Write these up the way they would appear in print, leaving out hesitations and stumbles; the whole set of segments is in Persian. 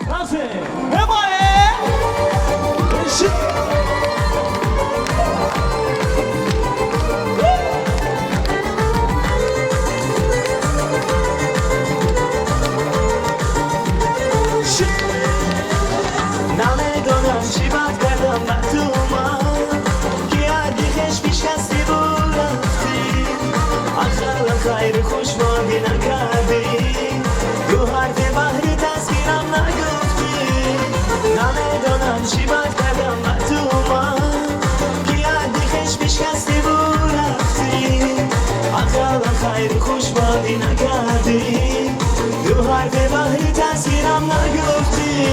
راسه حمایه نمیدونم چی بد کردم من تو من که عدی خش پیشکستی بود رفتی اخلا خیر خوشبادی نکردی دو حرف بحری تذکیرم نگفتی نمیدونم چی بد کردم من تو من که عدی خش پیشکستی بود رفتی اخلا خیر خوشبادی نکردی دو حرف بحری تذکیرم نگفتی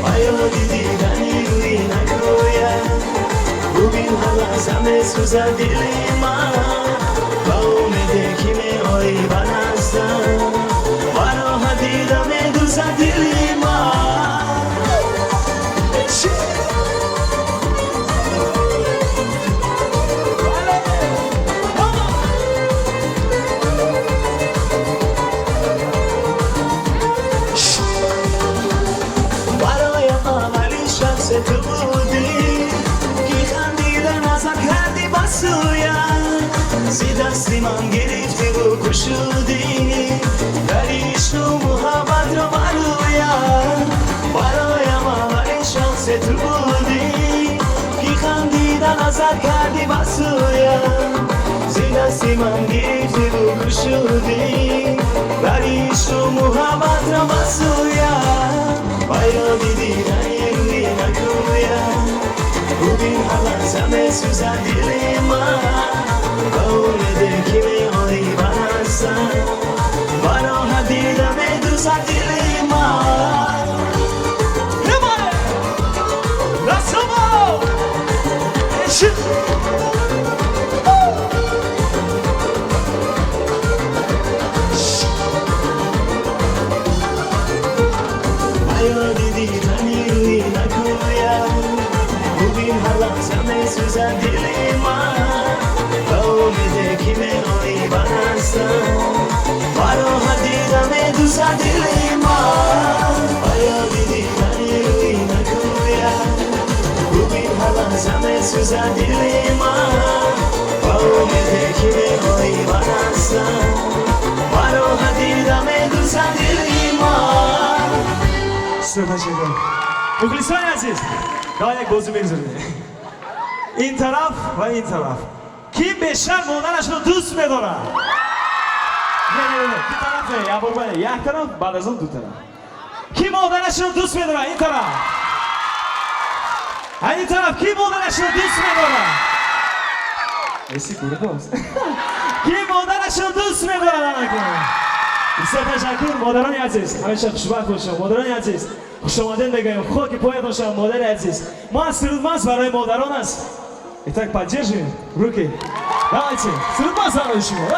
آیا دیدنی روی نگویم ببین حالا زمه سوزد دلی من با امید که می آیی من هستم برا دیدم دوزد دلی من تو بودی که خندیدن ازم کردی بسویم سی دستی من گرفتی و کشودی داری عشق و محبت رو برویم برایم اولین شانس تو بودی که خندیدن ازم کردی بسویم سی دستی من گرفتی و کشودی داری عشق و محبت رو بسویم بایا دیدی ببین حالا زمه سوزد دل من با امید که می آیی من هستم برا دیدم دوزد دل من حمایه رسومو بایا دیدی تنی روی نگویم ببین حالا زمه سوزد دل من با امید که می آیی من هستم برا دیدم دوزد دل من بایا دیدی تنی روی نگویم ببین حالا زمه سوزد دل من با امید که می آیی من هستم برا دیدم دوزد دل من سپاس گذارم مخلصان عزیز دعا یک بازی بگذارید این طرف و این طرف کی بیشتر مادرش رو دوست می‌داره نه کی طرفه یا بربره یک طرف بعد از اون دو طرف کی مادرش رو دوست می‌داره این طرف این طرف کی مادرش رو دوست می‌داره ایسی کوره دوست کی مادرش رو دوست می‌داره بسیار تشکر مادران عزیز همیشه خوشبخت باشید مادران عزیز خوش آمدین بگیم خاک پایتان شما مادر عزیز ما از سرودماست برای مادران است итак поддерживаем руки давайте سرودماست برای شما